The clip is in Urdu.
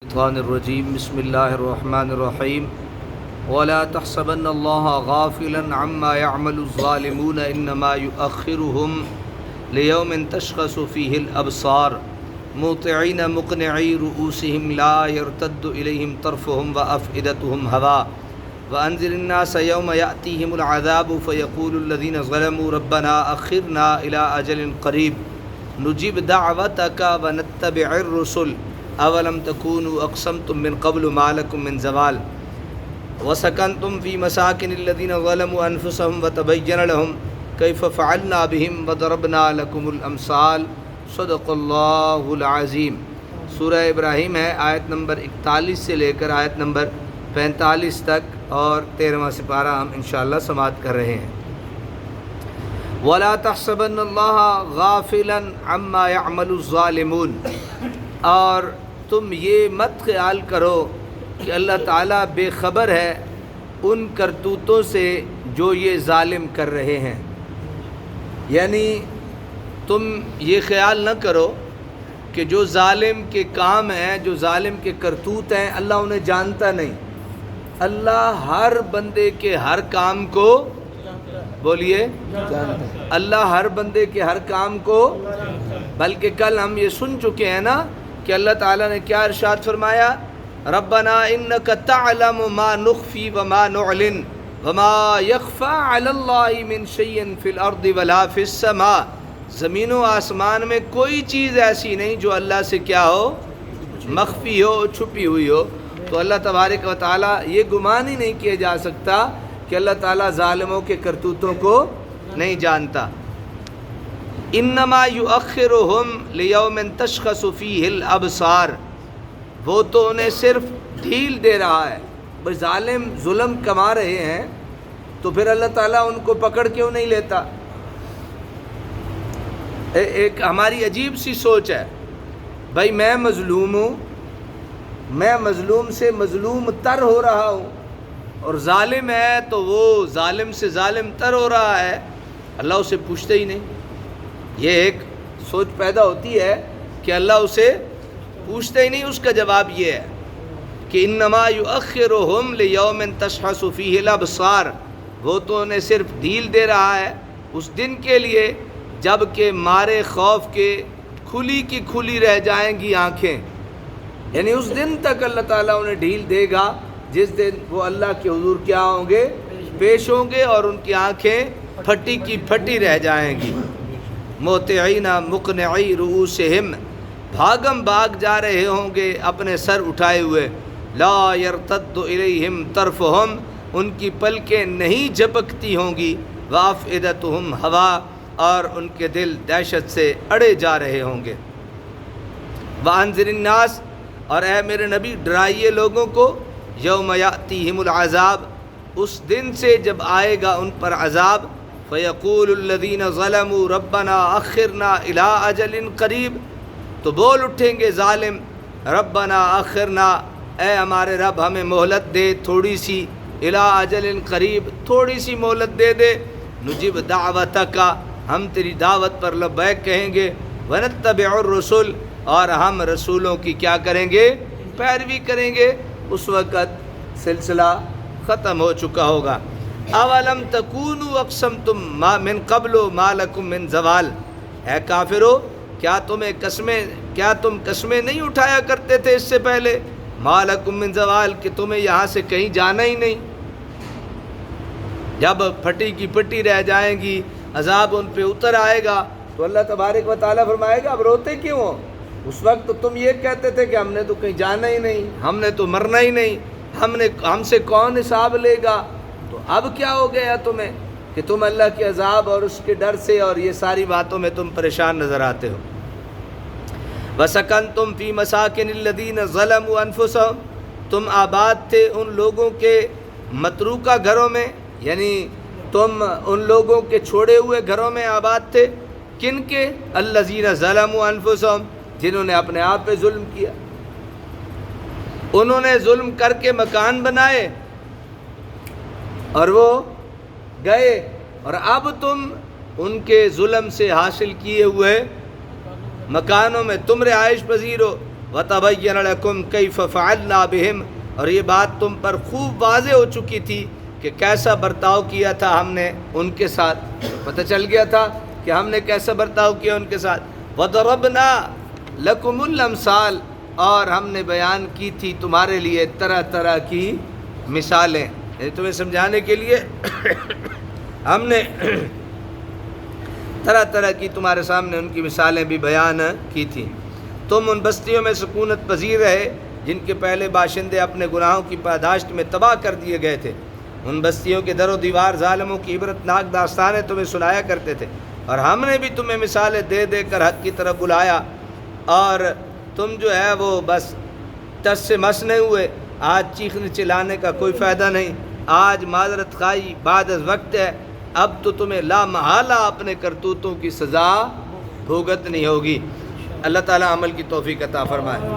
الشيطان الرجيم بسم الله الرحمن الرحيم ولا تحسبن الله غافلا عما يعمل الظالمون إنما يؤخرهم ليوم تشخص فيه الأبصار مهطعين مقنعي رؤوسهم لا يرتد إليهم طرفهم وأفئدتهم هواء وأنذر الناس يوم يأتيهم العذاب فيقول الذين ظلموا ربنا أخرنا إلى أجل قريب نجيب دعوتك ونتبع الرسل اولم تکونوا اقسمتم من قبل ما لکم من زوال وسکنتم فی مساکن الذین ظلموا انفسهم وتبین لهم کیف فعلنا بهم وضربنا لکم الامثال صدق اللہ العظیم۔ سورہ ابراہیم ہے، آیت نمبر 41 سے لے کر آیت نمبر 45 تک، اور 13واں سپارہ ہم انشاءاللہ سماعت کر رہے ہیں۔ وَلَا تَحْسَبَنَّ اللَّهَ غَافِلًا عَمَّا يَعْمَلُ الظَّالِمُونَ، اور تم یہ مت خیال کرو کہ اللہ تعالیٰ بے خبر ہے ان کرتوتوں سے جو یہ ظالم کر رہے ہیں۔ یعنی تم یہ خیال نہ کرو کہ جو ظالم کے کام ہیں، جو ظالم کے کرتوت ہیں، اللہ انہیں جانتا نہیں۔ اللہ ہر بندے کے ہر کام کو بولیے جانتا ہے۔ اللہ ہر بندے کے ہر کام کو، بلکہ کل ہم یہ سن چکے ہیں نا کہ اللہ تعالیٰ نے کیا ارشاد فرمایا، ربنا انک تعلم ما نخفی وما نعلن وما یخفی علی اللہ من شیء فی الارض ولا فی السماء۔ زمین و آسمان میں کوئی چیز ایسی نہیں جو اللہ سے کیا ہو، مخفی ہو، چھپی ہوئی ہو۔ تو اللہ تبارک و تعالیٰ یہ گمان ہی نہیں کیا جا سکتا کہ اللہ تعالیٰ ظالموں کے کرتوتوں کو نہیں جانتا۔ انما یؤخرہم لیوم تشخص فیہ الابصار، وہ تو انہیں صرف ڈھیل دے رہا ہے۔ بھئی ظالم ظلم کما رہے ہیں تو پھر اللہ تعالیٰ ان کو پکڑ کیوں نہیں لیتا؟ ایک ہماری عجیب سی سوچ ہے، بھئی میں مظلوم ہوں، میں مظلوم سے مظلوم تر ہو رہا ہوں، اور ظالم ہے تو وہ ظالم سے ظالم تر ہو رہا ہے، اللہ اسے پوچھتے ہی نہیں۔ یہ ایک سوچ پیدا ہوتی ہے کہ اللہ اسے پوچھتے ہی نہیں۔ اس کا جواب یہ ہے کہ انما یؤخرہم لیوم تشخص فیہ الابصار، وہ تو انہیں صرف ڈھیل دے رہا ہے اس دن کے لیے جب کہ مارے خوف کے کھلی کی کھلی رہ جائیں گی آنکھیں۔ یعنی اس دن تک اللہ تعالیٰ انہیں ڈھیل دے گا جس دن وہ اللہ کے حضور کیا ہوں گے، پیش ہوں گے، اور ان کی آنکھیں پھٹی کی پھٹی رہ جائیں گی۔ مہطعین مقنعی رؤوسہم، بھاگم بھاگ جا رہے ہوں گے اپنے سر اٹھائے ہوئے، لا یرتد الیہم طرفہم، ان کی پلکیں نہیں جھپکتی ہوں گی، وافئدتہم ہوا، اور ان کے دل دہشت سے اڑے جا رہے ہوں گے۔ وانذر الناس، اور اے میرے نبی ڈرائیے لوگوں کو، یوم یأتیہم العذاب، اس دن سے جب آئے گا ان پر عذاب، فیقول الذین ظلموا ربنا اخرنا الی اجل قریب، تو بول اٹھیں گے ظالم، ربنا اخرنا، اے ہمارے رب ہمیں مہلت دے تھوڑی سی، الی اجل قریب، تھوڑی سی مہلت دے دے، نجیب دعوتک، ہم تیری دعوت پر لبیک کہیں گے، ونتبع الرسل، اور ہم رسولوں کی کیا کریں گے، پیروی کریں گے۔ اس وقت سلسلہ ختم ہو چکا ہوگا۔ اولم تکونوا اقسمتم ما من قبل ما لکم من زوال، اے کافرو، کیا تم قسمیں نہیں اٹھایا کرتے تھے اس سے پہلے، ما لکم من زوال، کہ تمہیں یہاں سے کہیں جانا ہی نہیں۔ جب پھٹی کی پھٹی رہ جائیں گی، عذاب ان پہ اتر آئے گا، تو اللہ تبارک و تعالیٰ فرمائے گا اب روتے کیوں ہو؟ اس وقت تو تم یہ کہتے تھے کہ ہم نے تو کہیں جانا ہی نہیں، ہم نے تو مرنا ہی نہیں، ہم سے کون حساب لے گا؟ تو اب کیا ہو گیا تمہیں کہ تم اللہ کے عذاب اور اس کے ڈر سے اور یہ ساری باتوں میں تم پریشان نظر آتے ہو۔ وَسَكَنْتُمْ فِي مَسَاكِنِ الَّذِينَ ظَلَمُوا أَنفُسَهُمْ، تم آباد تھے ان لوگوں کے متروکہ گھروں میں، یعنی تم ان لوگوں کے چھوڑے ہوئے گھروں میں آباد تھے۔ کن کے؟ الَّذِينَ ظَلَمُوا أَنفُسَهُمْ، جنہوں نے اپنے آپ پہ ظلم کیا، انہوں نے ظلم کر کے مکان بنائے اور وہ گئے، اور اب تم ان کے ظلم سے حاصل کیے ہوئے مکانوں میں تم رہائش پذیر ہو۔ وَتَبَيَّنَ لَكُمْ كَيْفَ فَعَلْنَا بِهِمْ، اور یہ بات تم پر خوب واضح ہو چکی تھی کہ کیسا برتاؤ کیا تھا ہم نے ان کے ساتھ، پتہ چل گیا تھا کہ ہم نے کیسا برتاؤ کیا ان کے ساتھ۔ وَضَرَبْنَا لَكُمُ الْأَمْثَالَ، اور ہم نے بیان کی تھی تمہارے لیے طرح طرح کی مثالیں، یعنی تمہیں سمجھانے کے لیے ہم نے طرح طرح کی تمہارے سامنے ان کی مثالیں بھی بیان کی تھیں۔ تم ان بستیوں میں سکونت پذیر رہے جن کے پہلے باشندے اپنے گناہوں کی پاداشت میں تباہ کر دیے گئے تھے۔ ان بستیوں کے در و دیوار ظالموں کی عبرتناک داستانیں تمہیں سنایا کرتے تھے، اور ہم نے بھی تمہیں مثالیں دے دے کر حق کی طرف بلایا، اور تم جو ہے وہ بس ٹس سے مس نہیں ہوئے۔ آج چیخنے چلانے کا کوئی فائدہ نہیں، آج معذرت خواہی بعد از وقت ہے، اب تو تمہیں لا محالہ اپنے کرتوتوں کی سزا بھگتنی ہوگی۔ اللہ تعالیٰ عمل کی توفیق عطا فرمائے۔